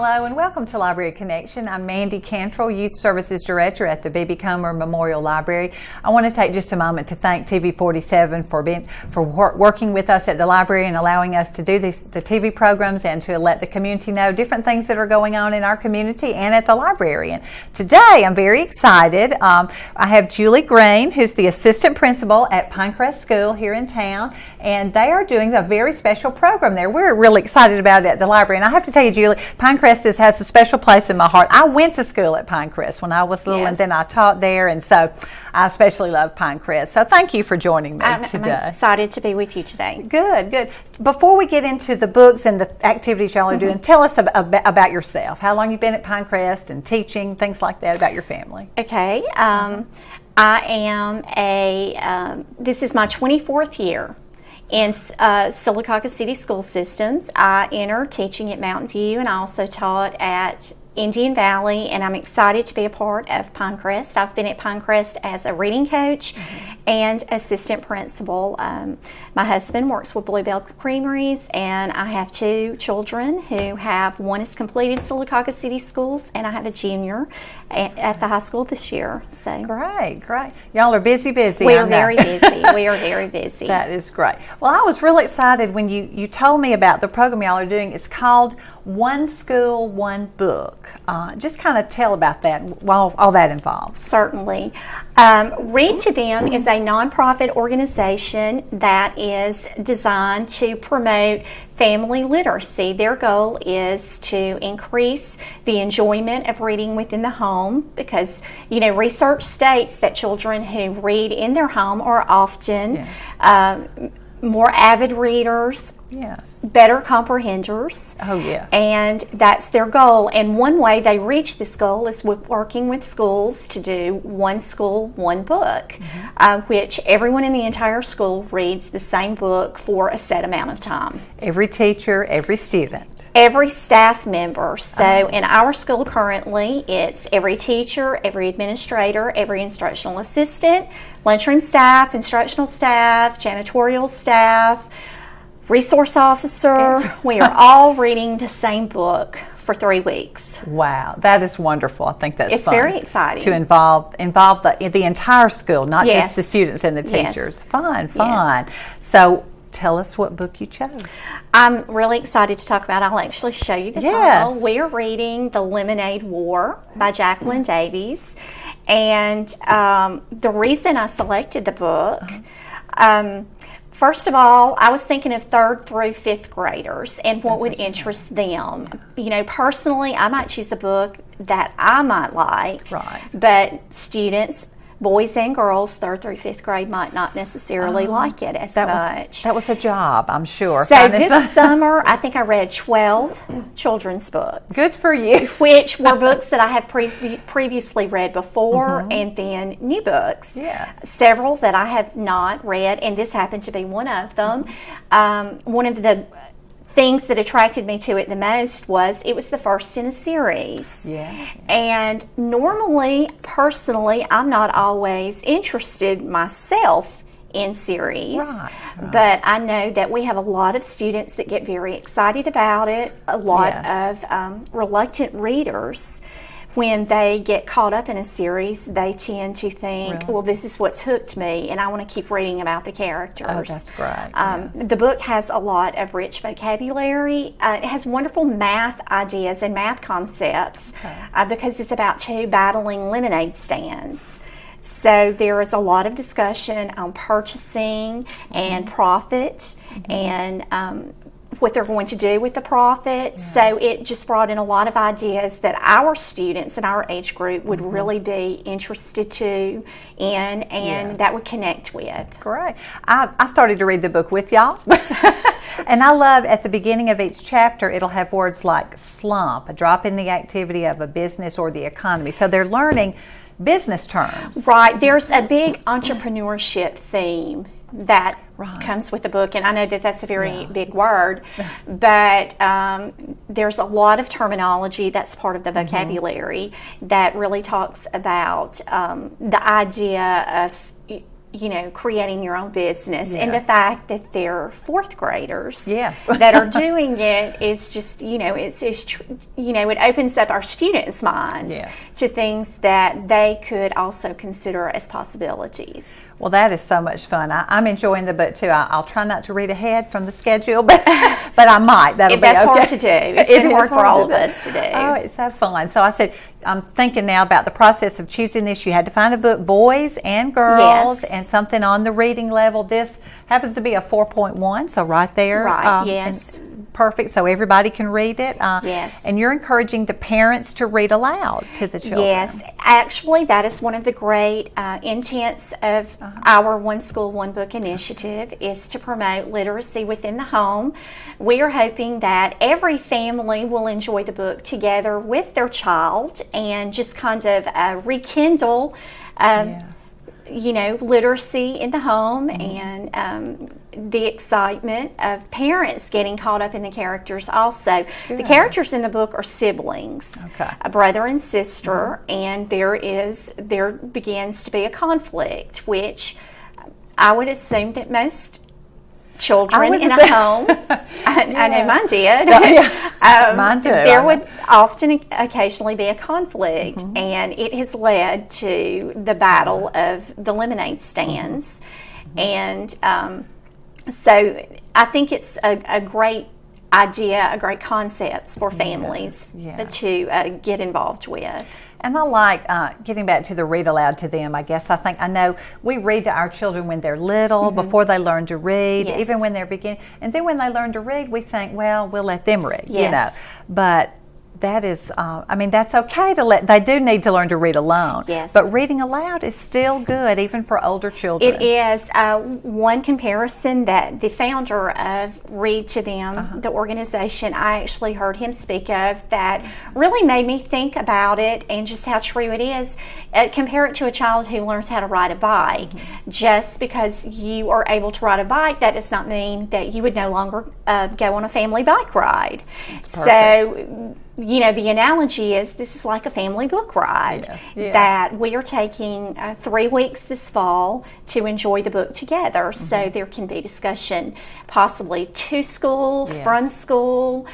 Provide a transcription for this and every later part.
Hello and welcome to Library Connection. I'm Mandy Cantrell, Youth Services Director at the B.B. Comer Memorial Library. I want to take just a moment to thank TV47 for working with us at the library and allowing us to do the TV programs and to let the community know different things that are going on in our community and at the library. And today I'm very excited. I have Julie Green, who's the Assistant Principal at Pinecrest School here in town, and they are doing a very special program there. We're really excited about it at the library, and I have to tell you, Julie, Pinecrest has a special place in my heart. I went to school at Pinecrest when I was little, and then I taught there, and so I especially love Pinecrest. So thank you for joining me today. I'm excited to be with you today. Good, good. Before we get into the books and the activities y'all are doing, tell us about yourself. How long you've been at Pinecrest and teaching, things like that, about your family. Okay. I am this is my 24th year in Sylacauga City School Systems. I entered teaching at Mountain View, and I also taught at Indian Valley, and I'm excited to be a part of Pinecrest. I've been at Pinecrest as a reading coach and assistant principal. My husband works with Bluebell Creameries, and I have two children who one has completed Sylacauga City Schools, and I have a junior at the high school this year. So great. Y'all are busy. We are very busy. We are very busy. That is great. Well, I was really excited when you told me about the program y'all are doing. It's called One School, One Book. Just kind of tell about that, all that involves. Certainly. Read to Them is a nonprofit organization that is designed to promote family literacy. Their goal is to increase the enjoyment of reading within the home, because research states that children who read in their home are often more avid readers, better comprehenders. Oh, yeah. And that's their goal. And one way they reach this goal is with working with schools to do One School, One Book, which everyone in the entire school reads the same book for a set amount of time. Every teacher, every student. Every staff member. So in our school currently, it's every teacher, every administrator, every instructional assistant, lunchroom staff, instructional staff, janitorial staff, resource officer. We are all reading the same book for 3 weeks. Wow, that is wonderful. I think that's It's fun. Very exciting to involve the entire school, not just the students and the teachers. Yes. Fun. Yes. So tell us what book you chose. I'm really excited to talk about. I'll actually show you the title. We are reading The Lemonade War by Jacqueline Davies. And the reason I selected the book, first of all, I was thinking of 3rd through 5th graders and what would interest them. Personally, I might choose a book that I might like, but students, boys and girls, 3rd through 5th grade, might not necessarily like it as much. That was a job, I'm sure. So this summer, I think I read 12 children's books. Good for you. Which were books that I have previously read before, and then new books. Several that I have not read, and this happened to be one of them. One of the things that attracted me to it the most was it was the first in a series. And normally, personally, I'm not always interested myself in series, but I know that we have a lot of students that get very excited about it, a lot of reluctant readers. When they get caught up in a series, they tend to think, well, this is what's hooked me, and I want to keep reading about the characters. Oh, that's great. The book has a lot of rich vocabulary. It has wonderful math ideas and math concepts because it's about 2 battling lemonade stands. So there is a lot of discussion on purchasing and profit and what they're going to do with the profit. So it just brought in a lot of ideas that our students in our age group would really be interested in and that would connect with. Great. I started to read the book with y'all. And I love at the beginning of each chapter, it'll have words like slump, a drop in the activity of a business or the economy. So they're learning business terms. Right. There's a big entrepreneurship theme that comes with the book, and I know that that's a very big word, but there's a lot of terminology that's part of the vocabulary that really talks about the idea of creating your own business. Yes. And the fact that they're fourth graders Yes. that are doing it is just, it opens up our students' minds Yes. to things that they could also consider as possibilities. Well, that is so much fun. I'm enjoying the book too. I'll try not to read ahead from the schedule, but I might. That's okay. Hard to do. It's been hard for all of us to do. Oh, it's so fun. So I said, I'm thinking now about the process of choosing this. You had to find a book, boys and girls, Yes. and something on the reading level. This happens to be a 4.1, so right there. Right, yes. Perfect, so everybody can read it. Yes. And you're encouraging the parents to read aloud to the children. Yes, actually, that is one of the great intents of our One School, One Book initiative, is to promote literacy within the home. We are hoping that every family will enjoy the book together with their child and just kind of rekindle literacy in the home and the excitement of parents getting caught up in the characters also. Good. The characters in the book are siblings, Okay. a brother and sister, and there begins to be a conflict, which I would assume that most children in a home, I know mine did. Mine too. There would often occasionally be a conflict, and it has led to the battle of the lemonade stands. And so I think it's a great idea, a great concept for families to get involved with. And I like getting back to the read aloud to them. I know we read to our children when they're little, before they learn to read, Yes. even when they're beginning. And then when they learn to read, we think, well, we'll let them read, Yes. But that is, that's okay they do need to learn to read alone. Yes. But reading aloud is still good, even for older children. It is. One comparison that the founder of Read to Them, the organization, I actually heard him speak of that really made me think about it and just how true it is. Compare it to a child who learns how to ride a bike. Just because you are able to ride a bike, that does not mean that you would no longer go on a family bike ride. So, the analogy is this is like a family book ride that we are taking 3 weeks this fall to enjoy the book together. So there can be discussion possibly to school, from school,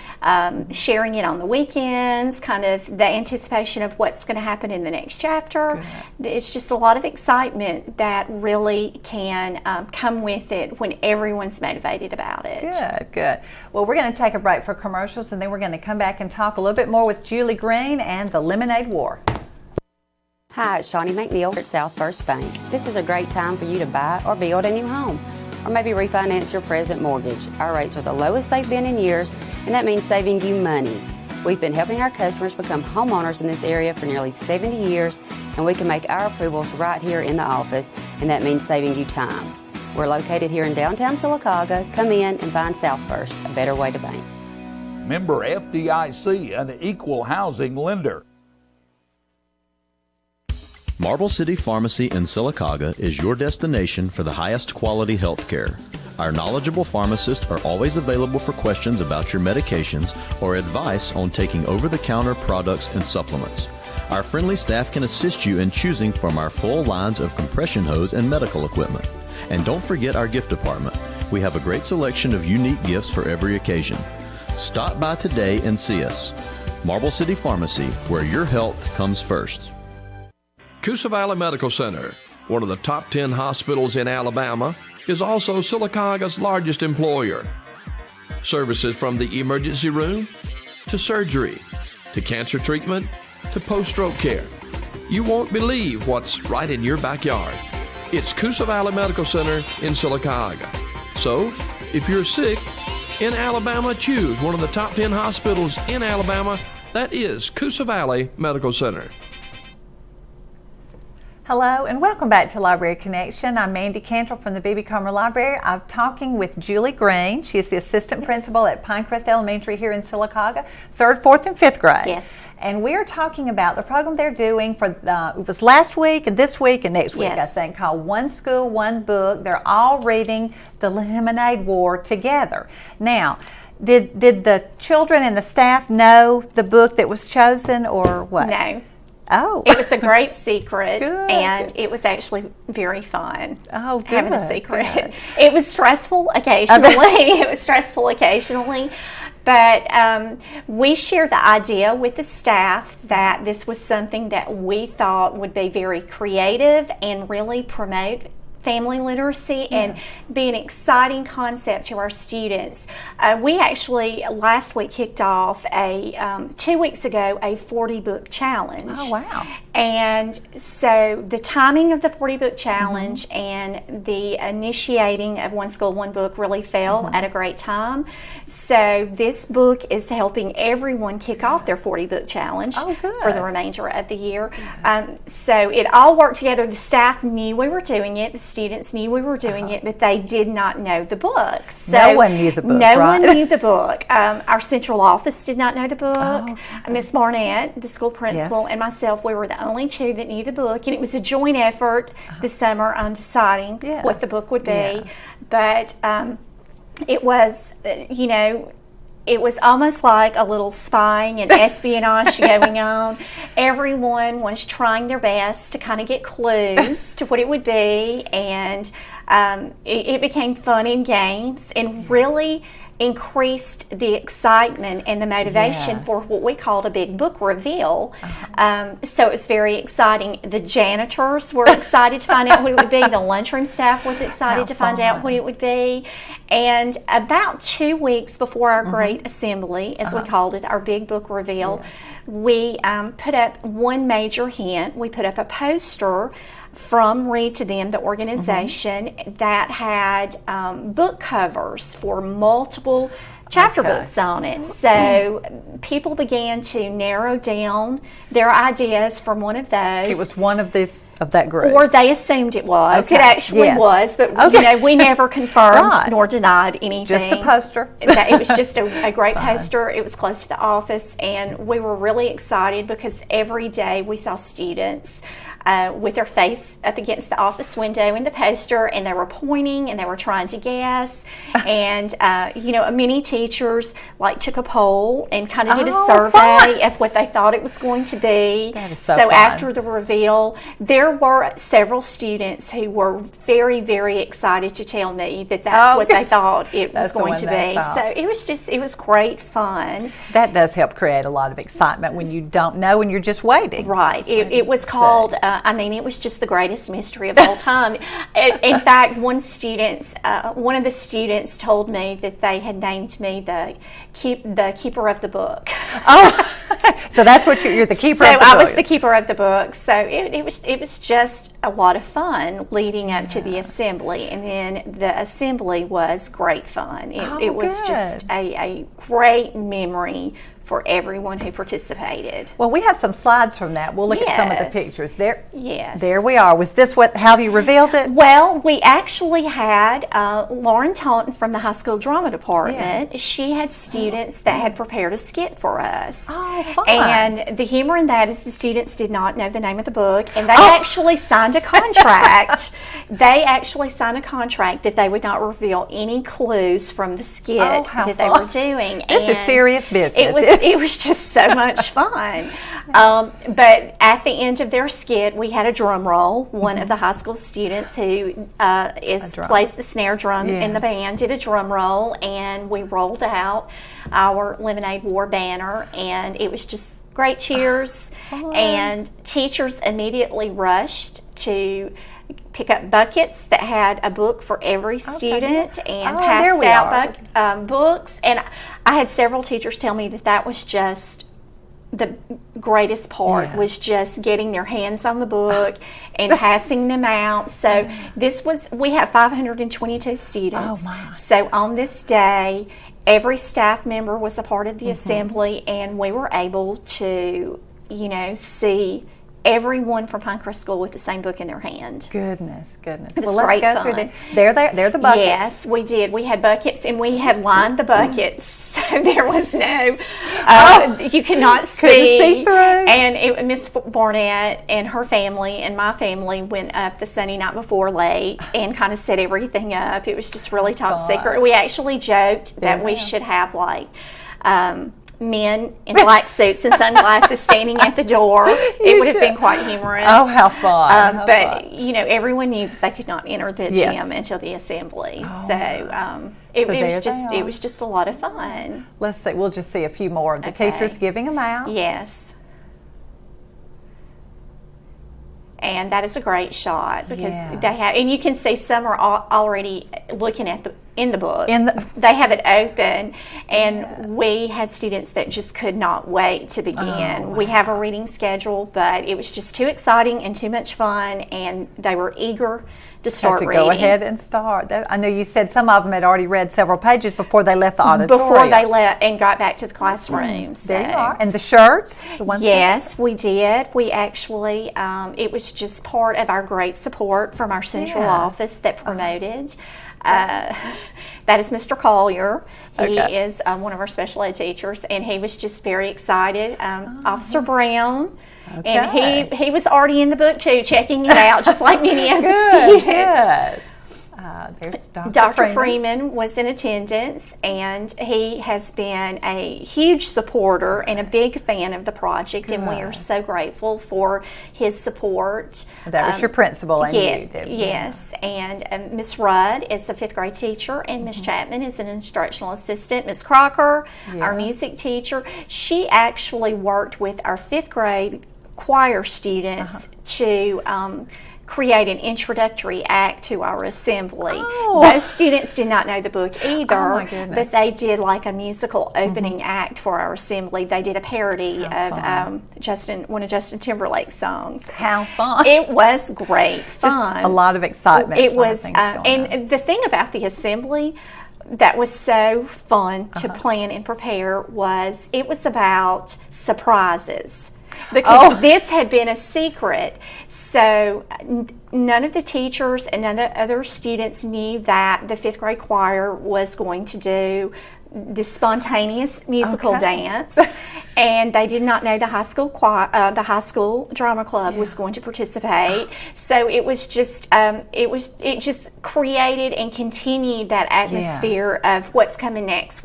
sharing it on the weekends, kind of the anticipation of what's going to happen in the next chapter. Good. It's just a lot of excitement that really can come with it when everyone's motivated about it. Good. Well, we're going to take a break for commercials, and then we're going to come back and talk a little bit more with Julie Green and the Lemonade War. Hi, it's Shawnee McNeil at South First Bank. This is a great time for you to buy or build a new home, or maybe refinance your present mortgage. Our rates are the lowest they've been in years, and that means saving you money. We've been helping our customers become homeowners in this area for nearly 70 years, and we can make our approvals right here in the office, and that means saving you time. We're located here in downtown Sylacauga. Come in and find South First, a better way to bank. Member FDIC, an equal housing lender. Marble City Pharmacy in Sylacauga is your destination for the highest quality health care. Our knowledgeable pharmacists are always available for questions about your medications or advice on taking over-the-counter products and supplements. Our friendly staff can assist you in choosing from our full lines of compression hose and medical equipment. And don't forget our gift department. We have a great selection of unique gifts for every occasion. Stop by today and see us. Marble City Pharmacy, where your health comes first. Coosa Valley Medical Center, one of the top 10 hospitals in Alabama, is also Sylacauga's largest employer. Services from the emergency room to surgery to cancer treatment to post-stroke care. You won't believe what's right in your backyard. It's Coosa Valley Medical Center in Sylacauga. So, if you're sick in Alabama, choose one of the top 10 hospitals in Alabama. That is Coosa Valley Medical Center. Hello and welcome back to Library Connection. I'm Mandy Cantrell from the B.B. Comer Library. I'm talking with Julie Green. She is the assistant principal at Pinecrest Elementary here in Sylacauga, 3rd, 4th, and 5th grade. Yes. And we are talking about the program they're doing for it was last week and this week and next week, Yes. I think, called One School, One Book. They're all reading The Lemonade War together. Now, did the children and the staff know the book that was chosen or what? No. Oh. It was a great secret, Good. and it was actually very fun. Oh, good. Having a secret. Good. It was stressful occasionally. But we shared the idea with the staff that this was something that we thought would be very creative and really promote family literacy and be an exciting concept to our students. We actually last week kicked off 2 weeks ago a 40-book challenge. Oh, wow. And so the timing of the 40-book challenge and the initiating of One School, One Book really fell at a great time. So this book is helping everyone kick off their 40-book challenge for the remainder of the year. So it all worked together. The staff knew we were doing it. The students knew we were doing it, but they did not know the book. So no one knew the book, No right? one knew the book. Our central office did not know the book. Miss Barnett, the school principal, and myself, we were the only two that knew the book, and it was a joint effort this summer on deciding what the book would be. But it was, it was almost like a little spying and espionage going on. Everyone was trying their best to kind of get clues to what it would be, and it became fun and games and really increased the excitement and the motivation for what we called a big book reveal. So it was very exciting. The janitors were excited to find out what it would be. The lunchroom staff was excited to find out what it would be. And about 2 weeks before our great assembly, as we called it, our big book reveal, we put up one major hint. We put up a poster from Read to Them, the organization, that had book covers for multiple chapter books on it. So people began to narrow down their ideas from one of those. It was one of that group. Or they assumed it was. Okay. It actually was, but we never confirmed nor denied anything. Just a poster. It was just a great poster. It was close to the office, and we were really excited because every day we saw students with their face up against the office window in the poster, and they were pointing and they were trying to guess. And many teachers took a poll and kind of did a survey of what they thought it was going to be. That is so fun. After the reveal, there were several students who were very, very excited to tell me that that's what they thought it was going to be. So it was great fun. That does help create a lot of excitement when you don't know and you're just waiting. Right. It was called, it was just the greatest mystery of all time. In fact, one of the students told me that they had named me the keeper of the book. Oh, so that's what you're the keeper of the book. So I was the keeper of the book. So it was just a lot of fun leading up to the assembly, and then the assembly was great fun. It was just a great memory for everyone who participated. Well, we have some slides from that. We'll look at some of the pictures. Yes. There we are. Was this how you revealed it? Well, we actually had Lauren Taunton from the high school drama department. Yeah. She had students that had prepared a skit for us. Oh, fun. And the humor in that is the students did not know the name of the book, and they actually signed a contract. They actually signed a contract that they would not reveal any clues from the skit that they were doing. This is serious business. It was just so much fun. But at the end of their skit, we had a drum roll. One of the high school students who plays the snare drum in the band did a drum roll, and we rolled out our Lemonade War banner, and it was just great cheers. And teachers immediately rushed to pick up buckets that had a book for every student and passed out books. And I had several teachers tell me that was just the greatest part, was just getting their hands on the book and passing them out. So we have 522 students. Oh, my. So on this day, every staff member was a part of the assembly, and we were able to, see everyone from Pinecrest School with the same book in their hand. Goodness. It was Well, let's great go fun. through they're the buckets. Yes, we did. We had buckets, and we had lined the buckets, so there was no, you could not see through. And Miss Barnett and her family and my family went up the Sunday night before late and kind of set everything up. It was just really top secret. We actually joked that we should have men in black suits and sunglasses standing at the door. It would have been quite humorous. Oh, how fun. But you know, everyone knew that they could not enter the gym until the assembly. It was just a lot of fun. Let's see, we'll just see a few more of the teachers giving them out. Yes. And that is a great shot because they have, and you can see some are already looking at in the book. They have it open, and we had students that just could not wait to begin. Wow. We have a reading schedule, but it was just too exciting and too much fun, and they were eager to start reading. Go ahead and start. I know you said some of them had already read several pages before they left the auditorium. Before they left and got back to the classrooms. There you are. And the shirts? The ones yes, we did. We actually, it was just part of our great support from our central office that promoted. That is Mr. Collier. He is one of our special ed teachers, and he was just very excited. Officer Brown. Okay. And he was already in the book too, checking it out, just like many of the students. There's Dr. Freeman was in attendance, and he has been a huge supporter and a big fan of the project, and we are so grateful for his support. That was your principal, and you did. Yes, and Miss Rudd is a 5th grade teacher, and Miss Chapman is an instructional assistant. Miss Crocker, our music teacher, she actually worked with our 5th grade choir students to create an introductory act to our assembly. Those students did not know the book either, but they did like a musical opening act for our assembly. They did a parody of one of Justin Timberlake's songs. How fun. It was great fun. Just a lot of excitement. It was, and the thing about the assembly that was so fun to plan and prepare was it was about surprises. Because this had been a secret, so none of the teachers and none of the other students knew that the 5th grade choir was going to do this spontaneous musical dance, and they did not know the high school the high school drama club was going to participate. So it was just it just created and continued that atmosphere of what's coming next.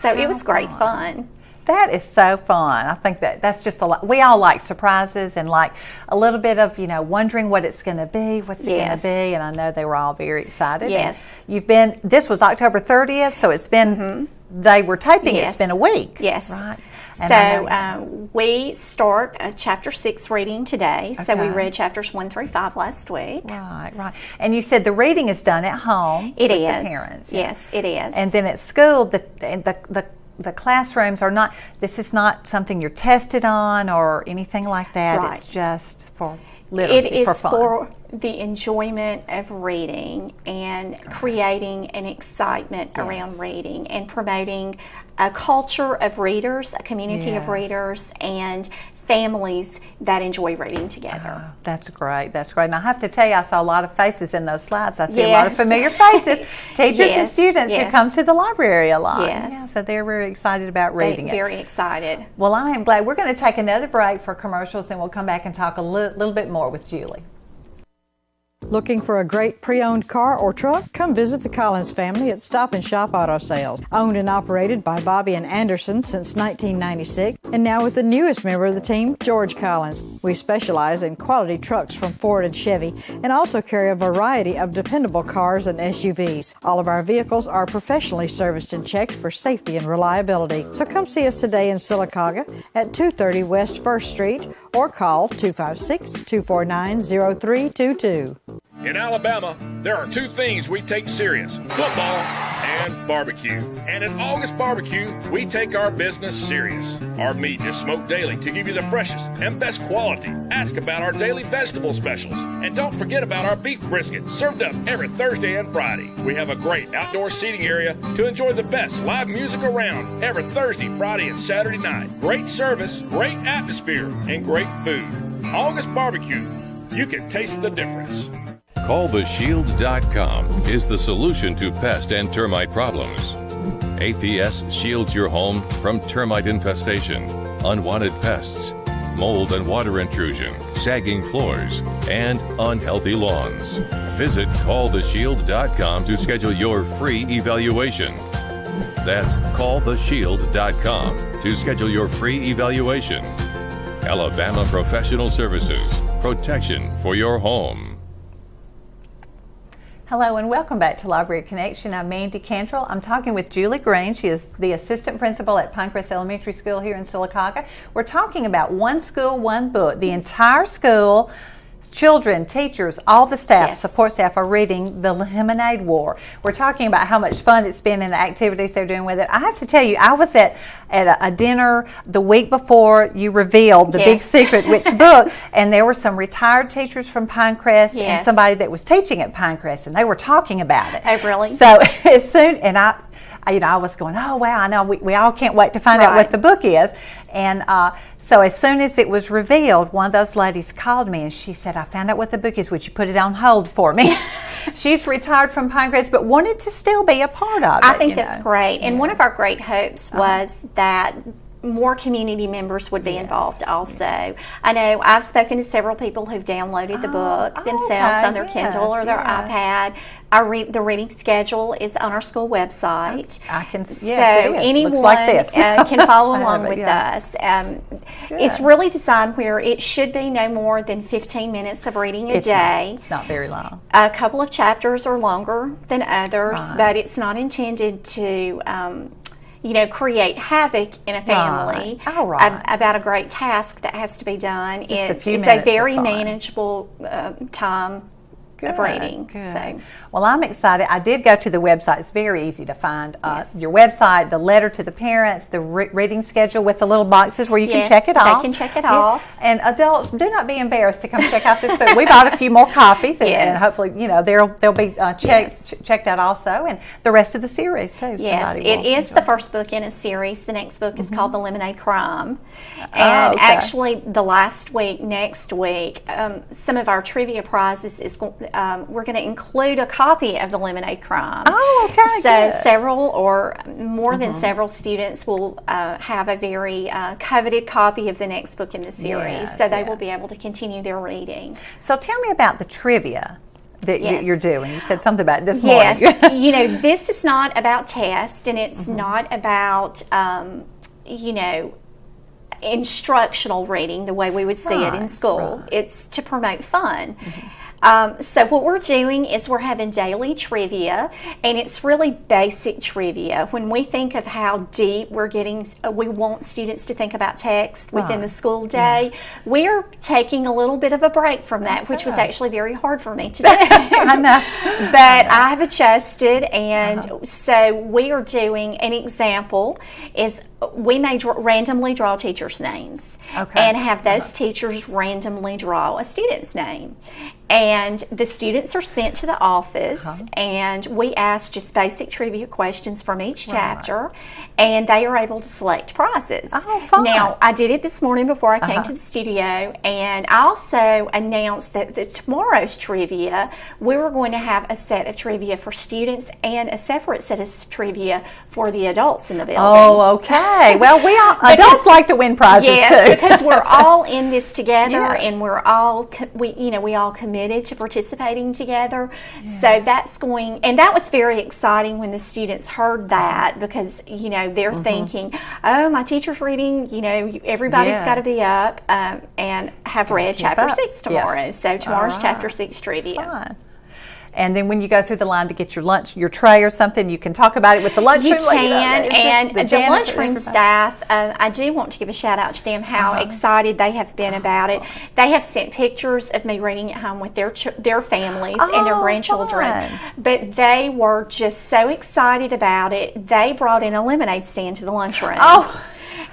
So it was great fun. That is so fun. I think that's just a lot. We all like surprises and like a little bit of, wondering what it's going to be, what's it going to be, and I know they were all very excited. Yes. And this was October 30th, so it's been, they were taping, it's been a week. Yes. Right. So we start Chapter 6 reading today. So we read chapters 1 through 5 last week. Right. And you said the reading is done at home with the parents. Yes, it is. And then at school, the classrooms are not, this is not something you're tested on or anything like that. Right. It's just for literacy, it is for fun. For the enjoyment of reading and creating an excitement around reading and promoting a culture of readers, a community of readers, and families that enjoy reading together. That's great. And I have to tell you, I saw a lot of faces in those slides. I see a lot of familiar faces, teachers and students who come to the library a lot. So they're very excited about reading it. Very excited. Well, I am glad. We're going to take another break for commercials, and we'll come back and talk a little bit more with Julie. Looking for a great pre-owned car or truck? Come visit the Collins family at Stop and Shop Auto Sales. Owned and operated by Bobby and Anderson since 1996, and now with the newest member of the team, George Collins. We specialize in quality trucks from Ford and Chevy, and also carry a variety of dependable cars and SUVs. All of our vehicles are professionally serviced and checked for safety and reliability. So come see us today in Sylacauga at 230 West 1st Street, or call 256-249-0322. In Alabama, there are 2 things we take serious: football and barbecue. And at August Barbecue, we take our business serious. Our meat is smoked daily to give you the freshest and best quality. Ask about our daily vegetable specials. And don't forget about our beef brisket, served up every Thursday and Friday. We have a great outdoor seating area to enjoy the best live music around every Thursday, Friday, and Saturday night. Great service, great atmosphere, and great food. August Barbecue. You can taste the difference. CallTheShield.com is the solution to pest and termite problems. APS shields your home from termite infestation, unwanted pests, mold and water intrusion, sagging floors, and unhealthy lawns. Visit CallTheShield.com to schedule your free evaluation. That's calltheshield.com to schedule your free evaluation. Alabama Professional Services, protection for your home. Hello and welcome back to Library Connection. I'm Mandy Cantrell. I'm talking with Julie Green. She is the assistant principal at Pinecrest Elementary School here in Sylacauga. We're talking about One School, One Book. The entire school, children, teachers, all the staff, support staff are reading The Lemonade War. We're talking about how much fun it's been and the activities they're doing with it. I have to tell you, I was at a dinner the week before you revealed the big secret, which book, and there were some retired teachers from Pinecrest and somebody that was teaching at Pinecrest, and they were talking about it. Oh, really? So as soon, and I was going, oh wow, I know we all can't wait to find out what the book is. And so as soon as it was revealed, one of those ladies called me and she said, I found out what the book is. Would you put it on hold for me? She's retired from Pinecrest, but wanted to still be a part of it. I think that's great. And one of our great hopes was that more community members would be involved also. I know I've spoken to several people who've downloaded the book themselves on their Kindle or their iPad. The reading schedule is on our school website. I can so anyone like can follow along with us. It's really designed where it should be no more than 15 minutes of reading a day. It's not very long. A couple of chapters are longer than others, but it's not intended to create havoc in a family about a great task that has to be done. It's a very manageable time of reading. So. Well, I'm excited. I did go to the website. It's very easy to find your website, the letter to the parents, the reading schedule with the little boxes where you can check it off. They can check it off. And adults, do not be embarrassed to come check out this book. We bought a few more copies, and hopefully, they'll be checked out also, and the rest of the series too. Yes, it is the first book in a series. The next book is called The Lemonade Crime, and actually, the next week, some of our trivia prizes is we're going to include a copy of The Lemonade Crime. Oh, okay. So several or more than several students will have a very coveted copy of the next book in the series, so they will be able to continue their reading. So tell me about the trivia that you're doing. You said something about it this morning. Yes, this is not about tests, and it's not about instructional reading the way we would see it in school. It's to promote fun. So what we're doing is we're having daily trivia, and it's really basic trivia. When we think of how deep we're getting, we want students to think about text within the school day. We're taking a little bit of a break from that, which was actually very hard for me to do. I know. But I have adjusted, and so we are doing an example is we may randomly draw teachers' names and have those teachers randomly draw a student's name. And the students are sent to the office, and we ask just basic trivia questions from each chapter, and they are able to select prizes. Oh, fun. Now, I did it this morning before I came to the studio, and I also announced that tomorrow's trivia, we were going to have a set of trivia for students and a separate set of trivia for the adults in the building. Oh, okay. Well, we all adults like to win prizes too, because we're all in this together, and we're all we all committed to participating together. So that's going, and that was very exciting when the students heard that, because they're thinking, oh, my teacher's reading, everybody's got to be up and have read chapter 6 tomorrow. So tomorrow's chapter 6 trivia. Fun. And then when you go through the line to get your lunch, your tray or something, you can talk about it with the lunchroom. You can, and the lunchroom staff, I do want to give a shout out to them, how excited they have been about it. They have sent pictures of me reading at home with their families and their grandchildren. Fun. But they were just so excited about it, they brought in a lemonade stand to the lunchroom.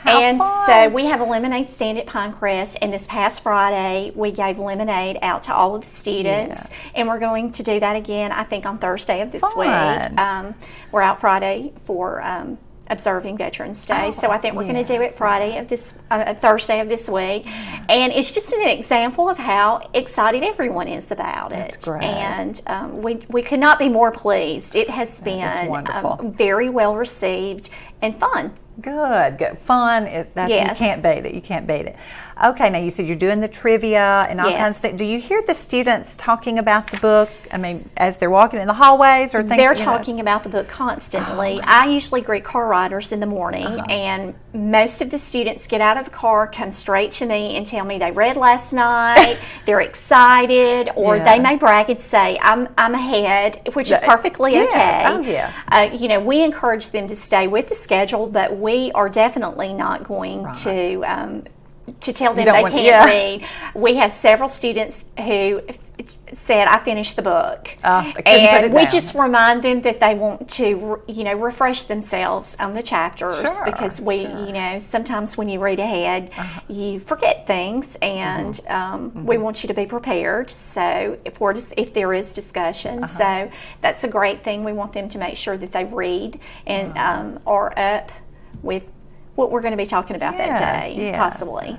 And so we have a lemonade stand at Pinecrest, and this past Friday we gave lemonade out to all of the students, and we're going to do that again, I think, on Thursday of this week. We're out Friday for observing Veterans Day, so I think we're going to do it Thursday of this week, and it's just an example of how excited everyone is about it. That's great. And we could not be more pleased. It has been very well received and fun. Good. Fun. You can't beat it. You can't beat it. Okay, now you said you're doing the trivia and all Yes. kinds of things. Do you hear the students talking about the book? I mean, as they're walking in the hallways or things? They're talking about the book constantly. I usually greet car riders in the morning, and most of the students get out of the car, come straight to me and tell me they read last night, they're excited, or they may brag and say, I'm ahead, which is perfectly okay. Oh, yeah. You know, we encourage them to stay with the schedule, but we are definitely not going to tell them they can't read. We have several students who said, I finished the book. And we just remind them that they want to, you know, refresh themselves on the chapters, because you know, sometimes when you read ahead, you forget things, and we want you to be prepared. So if there is discussion, so that's a great thing. We want them to make sure that they read and are up with what we're going to be talking about that day, possibly.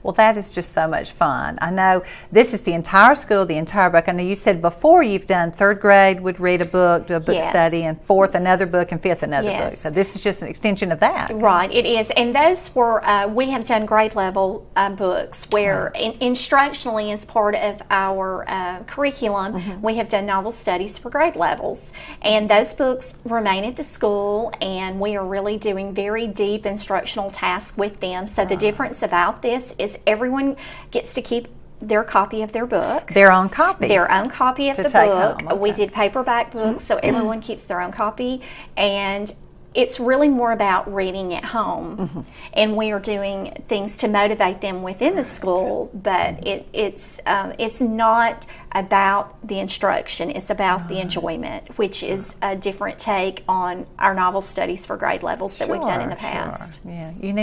Well, that is just so much fun. I know this is the entire school, the entire book. I know you said before you've done third grade would read a book, do a book study, and fourth another book, and fifth another book. So this is just an extension of that. Right, it is. And those were, we have done grade level books where instructionally, as part of our curriculum, we have done novel studies for grade levels. And those books remain at the school, and we are really doing very deep instructional tasks with them. So the difference about this is everyone gets to keep their copy of their book. Their own copy. Their own copy of the book. We did paperback books, so everyone keeps their own copy. And it's really more about reading at home. And we are doing things to motivate them within the school, but it's not about the instruction. It's about the enjoyment, which is a different take on our novel studies for grade levels that we've done in the past. Yeah, you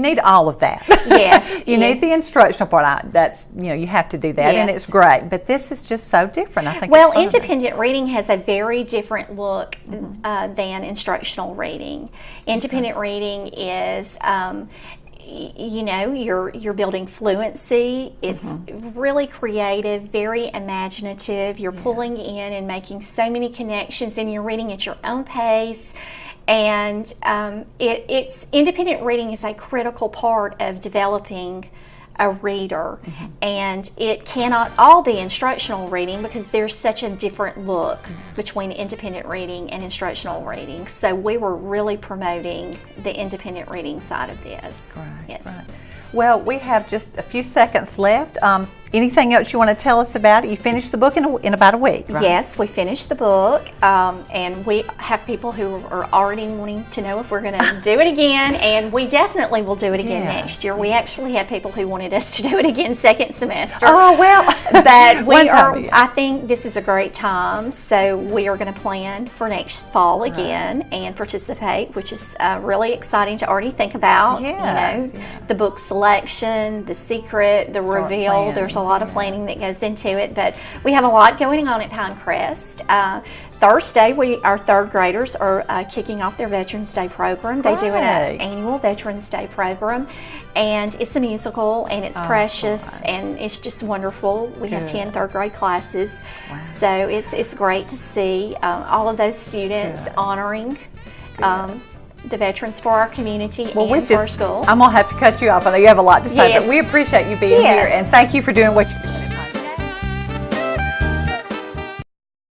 need all of that. Yes, you need the instructional part. That's, you know, you have to do that, and it's great. But this is just so different. I think. Well, independent reading has a very different look than instructional reading. Independent reading is. You know, you're building fluency. It's really creative, very imaginative. You're pulling in and making so many connections, and you're reading at your own pace. And it's independent reading is a critical part of developing a reader, and it cannot all be instructional reading because there's such a different look between independent reading and instructional reading. So we were really promoting the independent reading side of this. Yes. Well, we have just a few seconds left. Anything else you want to tell us about it? You finished the book in about a week, right? Yes, we finished the book, and we have people who are already wanting to know if we're going to do it again, and we definitely will do it again next year. We actually had people who wanted us to do it again second semester. Oh, well. But we are, I think this is a great time, so we are going to plan for next fall again and participate, which is really exciting to already think about. You know, the book selection, the secret, the reveal. There's a lot of planning that goes into it, but we have a lot going on at Pinecrest. Thursday, our third graders are kicking off their Veterans Day program. They do an annual Veterans Day program, and it's a musical, and it's precious, and it's just wonderful. We have 10 third grade classes, so it's great to see all of those students honoring the veterans for our community and for our school. I'm going to have to cut you off. I know you have a lot to say, but we appreciate you being here, and thank you for doing what you